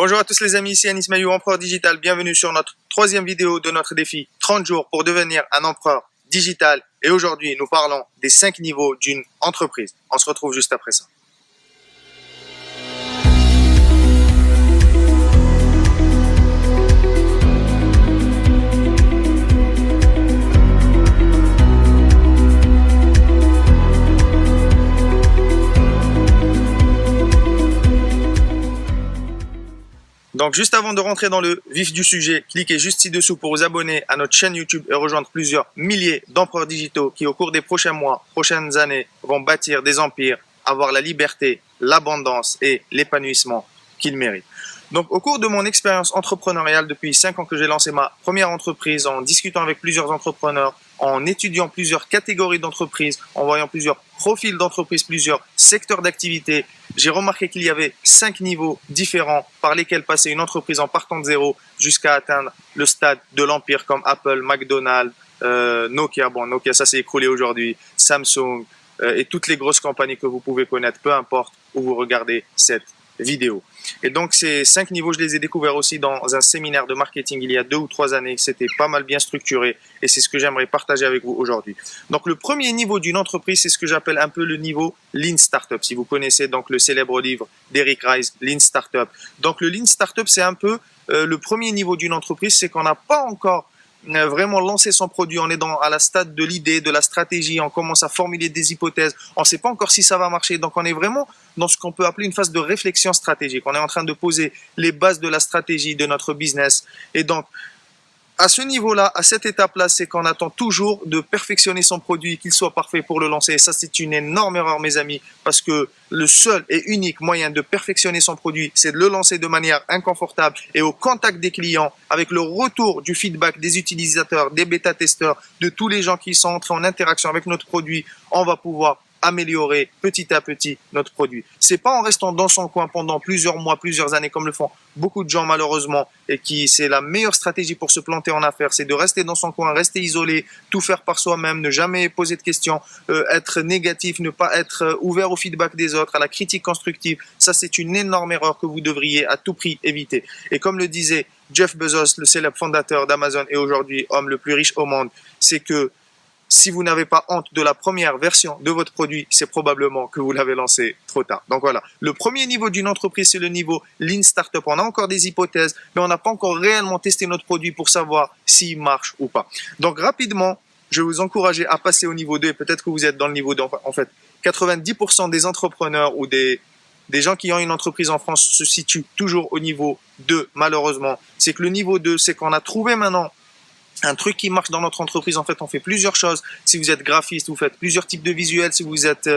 Bonjour à tous les amis, ici Anis Mayou, empereur digital. Bienvenue sur notre troisième vidéo de notre défi 30 jours pour devenir un empereur digital. Et aujourd'hui, nous parlons des 5 niveaux d'une entreprise. On se retrouve juste après ça. Donc juste avant de rentrer dans le vif du sujet, cliquez juste ci-dessous pour vous abonner à notre chaîne YouTube et rejoindre plusieurs milliers d'empereurs digitaux qui au cours des prochains mois, prochaines années vont bâtir des empires, avoir la liberté, l'abondance et l'épanouissement qu'ils méritent. Donc au cours de mon expérience entrepreneuriale depuis 5 ans que j'ai lancé ma première entreprise, en discutant avec plusieurs entrepreneurs, en étudiant plusieurs catégories d'entreprises, en voyant plusieurs profils d'entreprises, plusieurs secteurs d'activité, j'ai remarqué qu'il y avait 5 niveaux différents par lesquels passer une entreprise en partant de zéro jusqu'à atteindre le stade de l'empire comme Apple, McDonald's, Nokia. Bon, Nokia, ça s'est écroulé aujourd'hui, Samsung et toutes les grosses compagnies que vous pouvez connaître, peu importe où vous regardez cette vidéo. Et donc ces 5 niveaux, je les ai découverts aussi dans un séminaire de marketing il y a 2 ou 3 années. C'était pas mal bien structuré et c'est ce que j'aimerais partager avec vous aujourd'hui. Donc le premier niveau d'une entreprise, c'est ce que j'appelle un peu le niveau Lean Startup. Si vous connaissez donc le célèbre livre d'Eric Ries, Lean Startup. Donc le Lean Startup, c'est un peu le premier niveau d'une entreprise, c'est qu'on n'a pas encore vraiment lancé son produit, on est à la stade de l'idée, de la stratégie, on commence à formuler des hypothèses, on ne sait pas encore si ça va marcher, donc on est vraiment dans ce qu'on peut appeler une phase de réflexion stratégique. On est en train de poser les bases de la stratégie de notre business. Et donc, à ce niveau-là, à cette étape-là, c'est qu'on attend toujours de perfectionner son produit, qu'il soit parfait pour le lancer. Et ça, c'est une énorme erreur, mes amis, parce que le seul et unique moyen de perfectionner son produit, c'est de le lancer de manière inconfortable et au contact des clients, avec le retour du feedback des utilisateurs, des bêta-testeurs, de tous les gens qui sont entrés en interaction avec notre produit. On va pouvoir améliorer petit à petit notre produit. C'est pas en restant dans son coin pendant plusieurs mois, plusieurs années comme le font beaucoup de gens malheureusement et c'est la meilleure stratégie pour se planter en affaires, c'est de rester dans son coin, rester isolé, tout faire par soi-même, ne jamais poser de questions, être négatif, ne pas être ouvert au feedback des autres, à la critique constructive. Ça, c'est une énorme erreur que vous devriez à tout prix éviter. Et comme le disait Jeff Bezos, le célèbre fondateur d'Amazon et aujourd'hui homme le plus riche au monde, c'est que si vous n'avez pas honte de la première version de votre produit, c'est probablement que vous l'avez lancé trop tard. Donc voilà, le premier niveau d'une entreprise, c'est le niveau Lean Startup. On a encore des hypothèses, mais on n'a pas encore réellement testé notre produit pour savoir s'il marche ou pas. Donc rapidement, je vais vous encourager à passer au niveau 2 et peut-être que vous êtes dans le niveau 2. En fait, 90% des entrepreneurs ou des gens qui ont une entreprise en France se situent toujours au niveau 2, malheureusement. C'est que le niveau 2, c'est qu'on a trouvé maintenant un truc qui marche dans notre entreprise. En fait, on fait plusieurs choses. Si vous êtes graphiste, vous faites plusieurs types de visuels. Si vous êtes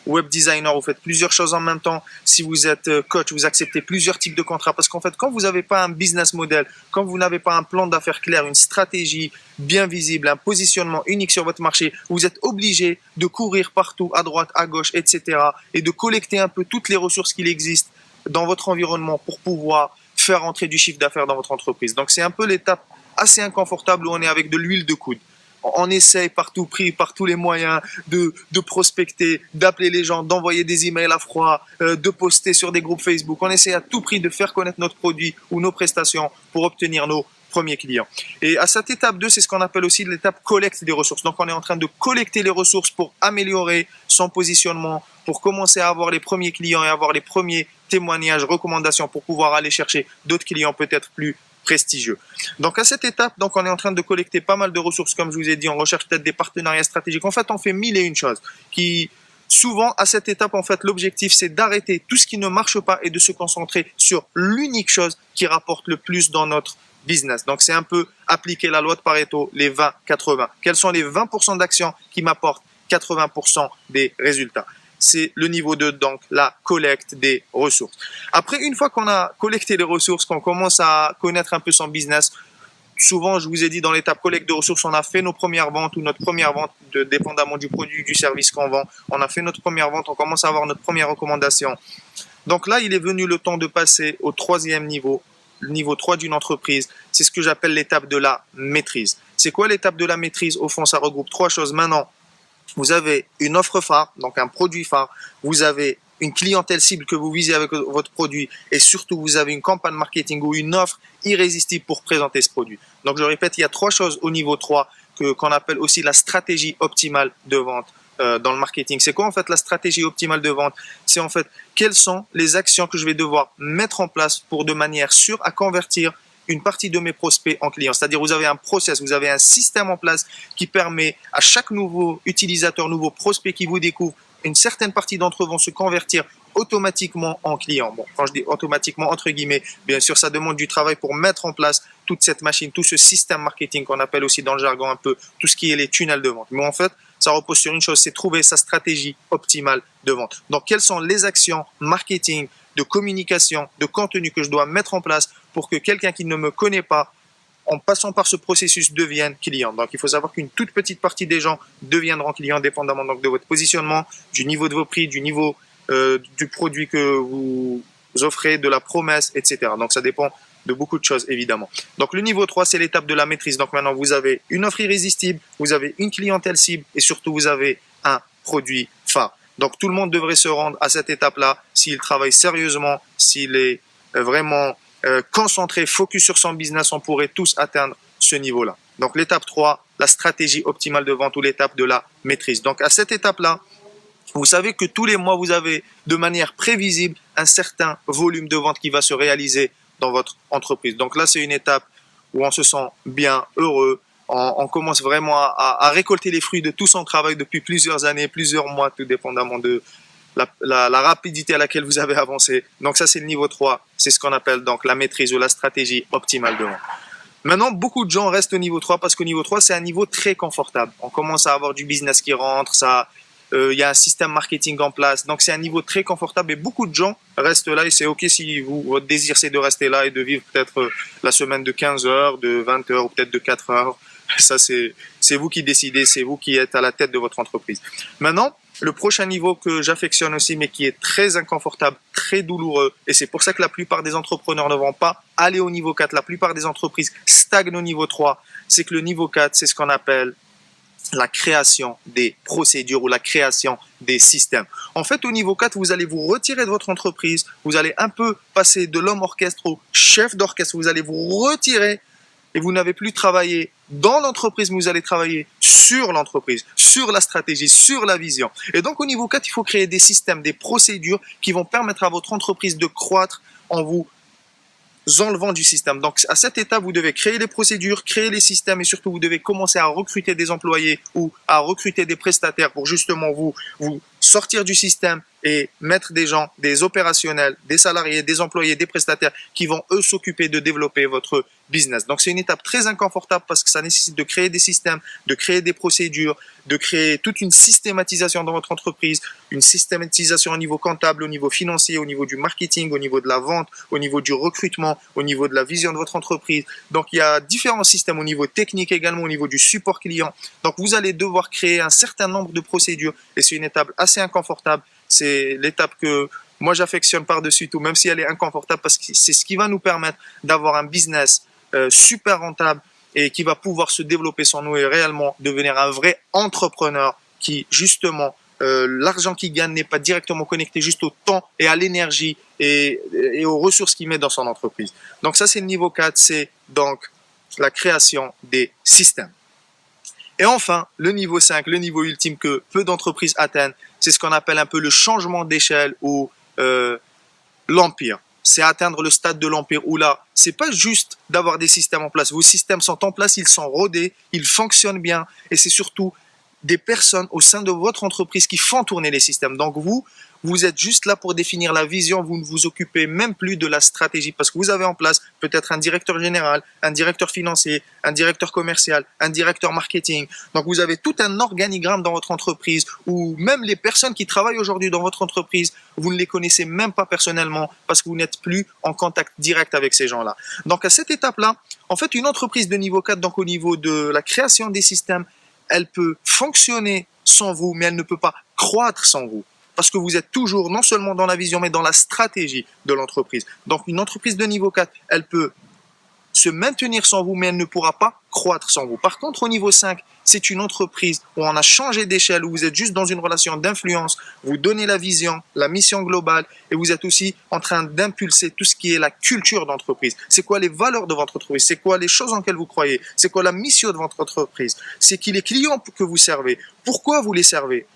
web designer, vous faites plusieurs choses en même temps. Si vous êtes coach, vous acceptez plusieurs types de contrats. Parce qu'en fait, quand vous n'avez pas un business model, quand vous n'avez pas un plan d'affaires clair, une stratégie bien visible, un positionnement unique sur votre marché, vous êtes obligé de courir partout, à droite, à gauche, etc. et de collecter un peu toutes les ressources qu'il existe dans votre environnement pour pouvoir faire entrer du chiffre d'affaires dans votre entreprise. Donc, c'est un peu l'étape assez inconfortable où on est avec de l'huile de coude. On essaye par tout prix, par tous les moyens de prospecter, d'appeler les gens, d'envoyer des emails à froid, de poster sur des groupes Facebook. On essaie à tout prix de faire connaître notre produit ou nos prestations pour obtenir nos premiers clients. Et à cette étape 2, c'est ce qu'on appelle aussi l'étape collecte des ressources. Donc on est en train de collecter les ressources pour améliorer son positionnement, pour commencer à avoir les premiers clients et avoir les premiers témoignages, recommandations pour pouvoir aller chercher d'autres clients peut-être plus prestigieux. Donc à cette étape, donc on est en train de collecter pas mal de ressources, comme je vous ai dit, on recherche peut-être des partenariats stratégiques. En fait, on fait 1001 choses qui souvent à cette étape, en fait, l'objectif c'est d'arrêter tout ce qui ne marche pas et de se concentrer sur l'unique chose qui rapporte le plus dans notre business. Donc c'est un peu appliquer la loi de Pareto, les 20-80. Quels sont les 20% d'actions qui m'apportent 80% des résultats? C'est le niveau 2, donc la collecte des ressources. Après, une fois qu'on a collecté les ressources, qu'on commence à connaître un peu son business, souvent, je vous ai dit, dans l'étape collecte de ressources, on a fait nos premières ventes ou notre première vente, dépendamment du produit, du service qu'on vend. On a fait notre première vente, on commence à avoir notre première recommandation. Donc là, il est venu le temps de passer au troisième niveau, le niveau 3 d'une entreprise. C'est ce que j'appelle l'étape de la maîtrise. C'est quoi l'étape de la maîtrise? Au fond, ça regroupe 3 choses. Maintenant, vous avez une offre phare, donc un produit phare, vous avez une clientèle cible que vous visez avec votre produit et surtout vous avez une campagne marketing ou une offre irrésistible pour présenter ce produit. Donc je répète, il y a 3 choses au niveau 3 qu'on appelle aussi la stratégie optimale de vente dans le marketing. C'est quoi en fait la stratégie optimale de vente? C'est en fait quelles sont les actions que je vais devoir mettre en place pour de manière sûre à convertir une partie de mes prospects en clients. C'est-à-dire vous avez un process, vous avez un système en place qui permet à chaque nouveau utilisateur, nouveau prospect qui vous découvre, une certaine partie d'entre eux vont se convertir automatiquement en clients. Bon, quand je dis automatiquement, entre guillemets, bien sûr, ça demande du travail pour mettre en place toute cette machine, tout ce système marketing qu'on appelle aussi dans le jargon un peu tout ce qui est les tunnels de vente. Mais en fait, ça repose sur une chose, c'est trouver sa stratégie optimale de vente. Donc, quelles sont les actions marketing, de communication, de contenu que je dois mettre en place pour que quelqu'un qui ne me connaît pas, en passant par ce processus, devienne client. Donc, il faut savoir qu'une toute petite partie des gens deviendront clients, dépendamment donc de votre positionnement, du niveau de vos prix, du niveau du produit que vous offrez, de la promesse, etc. Donc, ça dépend de beaucoup de choses, évidemment. Donc, le niveau 3, c'est l'étape de la maîtrise. Donc, maintenant, vous avez une offre irrésistible, vous avez une clientèle cible et surtout, vous avez un produit phare. Donc, tout le monde devrait se rendre à cette étape-là s'il travaille sérieusement, s'il est vraiment concentré, focus sur son business, on pourrait tous atteindre ce niveau-là. Donc, l'étape 3, la stratégie optimale de vente ou l'étape de la maîtrise. Donc, à cette étape-là, vous savez que tous les mois, vous avez de manière prévisible un certain volume de vente qui va se réaliser dans votre entreprise. Donc là, c'est une étape où on se sent bien, heureux. On commence vraiment à récolter les fruits de tout son travail depuis plusieurs années, plusieurs mois, tout dépendamment de la rapidité à laquelle vous avez avancé. Donc ça, c'est le niveau 3. C'est ce qu'on appelle donc la maîtrise ou la stratégie optimale de vente. Maintenant, beaucoup de gens restent au niveau 3 parce qu'au niveau 3, c'est un niveau très confortable. On commence à avoir du business qui rentre, il y a un système marketing en place. Donc, c'est un niveau très confortable et beaucoup de gens restent là et c'est OK si votre désir, c'est de rester là et de vivre peut-être la semaine de 15 heures, de 20 heures ou peut-être de 4 heures. Ça, c'est vous qui décidez, c'est vous qui êtes à la tête de votre entreprise. Maintenant, le prochain niveau que j'affectionne aussi, mais qui est très inconfortable, très douloureux, et c'est pour ça que la plupart des entrepreneurs ne vont pas aller au niveau 4, la plupart des entreprises stagnent au niveau 3, c'est que le niveau 4, c'est ce qu'on appelle la création des procédures ou la création des systèmes. En fait, au niveau 4, vous allez vous retirer de votre entreprise, vous allez un peu passer de l'homme orchestre au chef d'orchestre, vous allez vous retirer et vous n'avez plus travaillé dans l'entreprise, mais vous allez travailler sur l'entreprise, sur la stratégie, sur la vision. Et donc, au niveau 4, il faut créer des systèmes, des procédures qui vont permettre à votre entreprise de croître en vous enlevant du système. Donc, à cette étape, vous devez créer les procédures, créer les systèmes et surtout, vous devez commencer à recruter des employés ou à recruter des prestataires pour justement vous sortir du système et mettre des gens, des opérationnels, des salariés, des employés, des prestataires qui vont eux s'occuper de développer votre business. Donc, c'est une étape très inconfortable parce que ça nécessite de créer des systèmes, de créer des procédures, de créer toute une systématisation dans votre entreprise, une systématisation au niveau comptable, au niveau financier, au niveau du marketing, au niveau de la vente, au niveau du recrutement, au niveau de la vision de votre entreprise. Donc, il y a différents systèmes au niveau technique également, au niveau du support client. Donc, vous allez devoir créer un certain nombre de procédures et c'est une étape assez inconfortable. C'est l'étape que moi j'affectionne par-dessus tout, même si elle est inconfortable parce que c'est ce qui va nous permettre d'avoir un business super rentable et qui va pouvoir se développer sans nous et réellement devenir un vrai entrepreneur qui justement l'argent qu'il gagne n'est pas directement connecté juste au temps et à l'énergie et aux ressources qu'il met dans son entreprise. Donc ça c'est le niveau 4, c'est donc la création des systèmes. Et enfin, le niveau 5, le niveau ultime que peu d'entreprises atteignent, c'est ce qu'on appelle un peu le changement d'échelle ou l'empire. C'est atteindre le stade de l'empire où là, c'est pas juste d'avoir des systèmes en place. Vos systèmes sont en place, ils sont rodés, ils fonctionnent bien et c'est surtout des personnes au sein de votre entreprise qui font tourner les systèmes. Donc vous êtes juste là pour définir la vision, vous ne vous occupez même plus de la stratégie parce que vous avez en place peut-être un directeur général, un directeur financier, un directeur commercial, un directeur marketing. Donc vous avez tout un organigramme dans votre entreprise où même les personnes qui travaillent aujourd'hui dans votre entreprise, vous ne les connaissez même pas personnellement parce que vous n'êtes plus en contact direct avec ces gens-là. Donc à cette étape-là, en fait une entreprise de niveau 4, donc au niveau de la création des systèmes, elle peut fonctionner sans vous, mais elle ne peut pas croître sans vous. Parce que vous êtes toujours non seulement dans la vision, mais dans la stratégie de l'entreprise. Donc, une entreprise de niveau 4, elle peut se maintenir sans vous, mais elle ne pourra pas croître sans vous. Par contre, au niveau 5, c'est une entreprise où on a changé d'échelle, où vous êtes juste dans une relation d'influence, vous donnez la vision, la mission globale, et vous êtes aussi en train d'impulser tout ce qui est la culture d'entreprise. C'est quoi les valeurs de votre entreprise? C'est quoi les choses en lesquelles vous croyez? C'est quoi la mission de votre entreprise? C'est qui les clients que vous servez? Pourquoi vous les servez?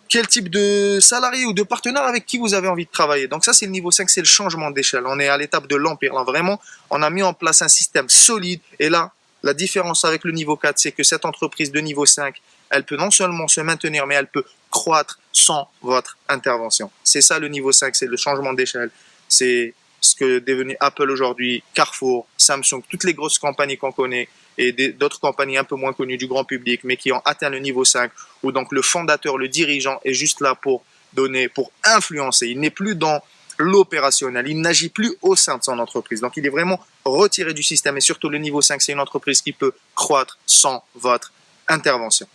Quel type de salarié ou de partenaire avec qui vous avez envie de travailler. Donc ça, c'est le niveau 5, c'est le changement d'échelle. On est à l'étape de l'empire. Là, vraiment, on a mis en place un système solide. Et là, la différence avec le niveau 4, c'est que cette entreprise de niveau 5, elle peut non seulement se maintenir, mais elle peut croître sans votre intervention. C'est ça le niveau 5, c'est le changement d'échelle. C'est ce que est devenu Apple aujourd'hui, Carrefour, Samsung, toutes les grosses compagnies qu'on connaît, et d'autres compagnies un peu moins connues du grand public, mais qui ont atteint le niveau 5, où donc le fondateur, le dirigeant est juste là pour donner, pour influencer. Il n'est plus dans l'opérationnel, il n'agit plus au sein de son entreprise. Donc il est vraiment retiré du système, et surtout le niveau 5, c'est une entreprise qui peut croître sans votre intervention.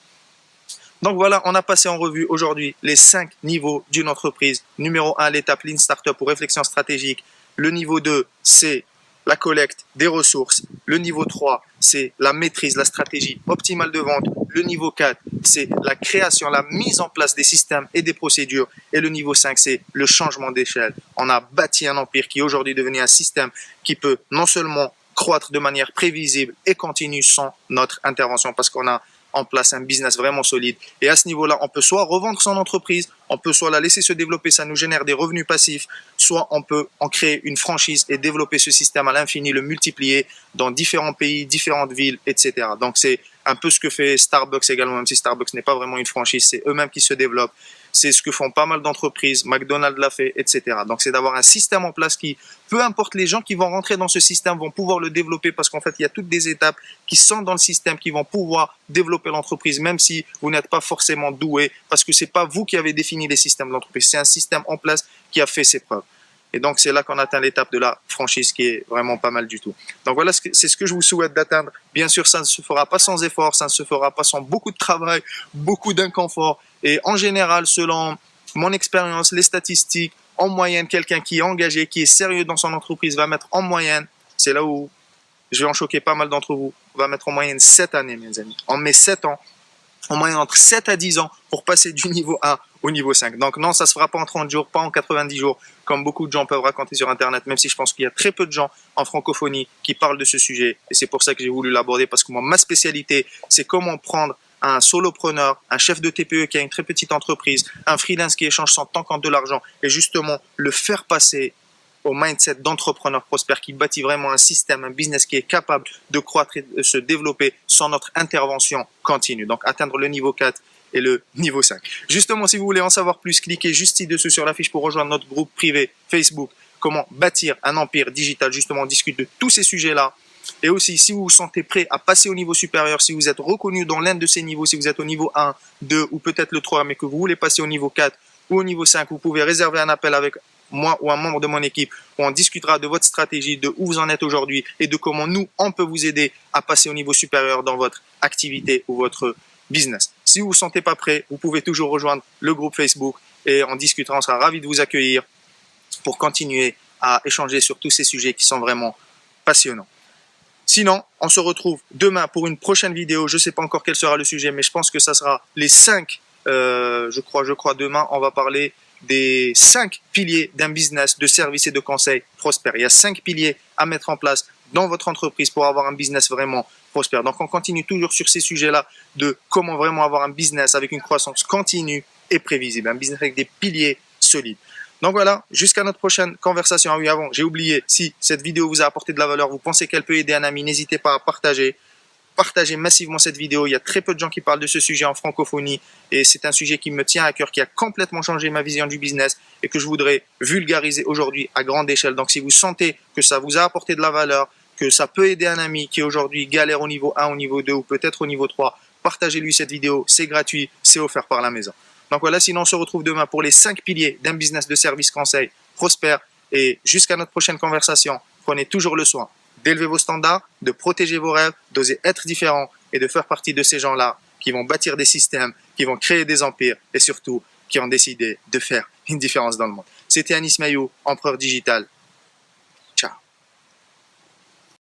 Donc voilà, on a passé en revue aujourd'hui les 5 niveaux d'une entreprise. Numéro 1, l'étape Lean Startup ou réflexion stratégique. Le niveau 2, c'est la collecte des ressources. Le niveau 3, c'est la maîtrise, la stratégie optimale de vente. Le niveau 4, c'est la création, la mise en place des systèmes et des procédures. Et le niveau 5, c'est le changement d'échelle. On a bâti un empire qui est aujourd'hui devenu un système qui peut non seulement croître de manière prévisible et continue sans notre intervention, parce qu'on a en place un business vraiment solide. Et à ce niveau-là, on peut soit revendre son entreprise, on peut soit la laisser se développer, ça nous génère des revenus passifs, soit on peut en créer une franchise et développer ce système à l'infini, le multiplier dans différents pays, différentes villes, etc. Donc c'est un peu ce que fait Starbucks également, même si Starbucks n'est pas vraiment une franchise, c'est eux-mêmes qui se développent. C'est ce que font pas mal d'entreprises, McDonald's l'a fait, etc. Donc c'est d'avoir un système en place qui, peu importe les gens qui vont rentrer dans ce système, vont pouvoir le développer, parce qu'en fait il y a toutes des étapes qui sont dans le système, qui vont pouvoir développer l'entreprise, même si vous n'êtes pas forcément doué, parce que c'est pas vous qui avez défini les systèmes de l'entreprise, c'est un système en place qui a fait ses preuves. Et donc, c'est là qu'on atteint l'étape de la franchise, qui est vraiment pas mal du tout. Donc voilà, c'est ce que je vous souhaite d'atteindre. Bien sûr, ça ne se fera pas sans effort, ça ne se fera pas sans beaucoup de travail, beaucoup d'inconfort. Et en général, selon mon expérience, les statistiques, en moyenne, quelqu'un qui est engagé, qui est sérieux dans son entreprise, va mettre en moyenne, c'est là où je vais en choquer pas mal d'entre vous, va mettre en moyenne 7 années, mes amis. On met 7 ans, en moyenne entre 7 à 10 ans pour passer du niveau 1 au niveau 5. Donc non, ça ne se fera pas en 30 jours, pas en 90 jours, comme beaucoup de gens peuvent raconter sur Internet, même si je pense qu'il y a très peu de gens en francophonie qui parlent de ce sujet. Et c'est pour ça que j'ai voulu l'aborder, parce que moi, ma spécialité, c'est comment prendre un solopreneur, un chef de TPE qui a une très petite entreprise, un freelance qui échange son temps contre de l'argent, et justement le faire passer au mindset d'entrepreneur prospère qui bâtit vraiment un système, un business qui est capable de croître et de se développer sans notre intervention continue. Donc atteindre le niveau 4 et le niveau 5. Justement, si vous voulez en savoir plus, cliquez juste ci-dessus sur la fiche pour rejoindre notre groupe privé Facebook. Comment bâtir un empire digital. Justement, on discute de tous ces sujets-là. Et aussi, si vous vous sentez prêt à passer au niveau supérieur, si vous êtes reconnu dans l'un de ces niveaux, si vous êtes au niveau 1, 2 ou peut-être le 3, mais que vous voulez passer au niveau 4 ou au niveau 5, vous pouvez réserver un appel avec moi ou un membre de mon équipe, où on discutera de votre stratégie, de où vous en êtes aujourd'hui et de comment nous, on peut vous aider à passer au niveau supérieur dans votre activité ou votre business. Si vous ne vous sentez pas prêt, vous pouvez toujours rejoindre le groupe Facebook et on discutera, on sera ravis de vous accueillir pour continuer à échanger sur tous ces sujets qui sont vraiment passionnants. Sinon, on se retrouve demain pour une prochaine vidéo. Je ne sais pas encore quel sera le sujet, mais je pense que ça sera les 5, je crois demain, on va parler des 5 piliers d'un business de services et de conseils prospère. Il y a 5 piliers à mettre en place dans votre entreprise pour avoir un business vraiment prospère. Donc, on continue toujours sur ces sujets-là de comment vraiment avoir un business avec une croissance continue et prévisible. Un business avec des piliers solides. Donc voilà, jusqu'à notre prochaine conversation. Ah oui, avant, j'ai oublié, si cette vidéo vous a apporté de la valeur, vous pensez qu'elle peut aider un ami, n'hésitez pas à partager. Partagez massivement cette vidéo. Il y a très peu de gens qui parlent de ce sujet en francophonie et c'est un sujet qui me tient à cœur, qui a complètement changé ma vision du business et que je voudrais vulgariser aujourd'hui à grande échelle. Donc si vous sentez que ça vous a apporté de la valeur, que ça peut aider un ami qui aujourd'hui galère au niveau 1, au niveau 2 ou peut-être au niveau 3, partagez-lui cette vidéo, c'est gratuit, c'est offert par la maison. Donc voilà, sinon on se retrouve demain pour les 5 piliers d'un business de service conseil prospère et jusqu'à notre prochaine conversation, prenez toujours le soin d'élever vos standards, de protéger vos rêves, d'oser être différent et de faire partie de ces gens-là qui vont bâtir des systèmes, qui vont créer des empires et surtout qui ont décidé de faire une différence dans le monde. C'était Anis Maillot, empereur digital.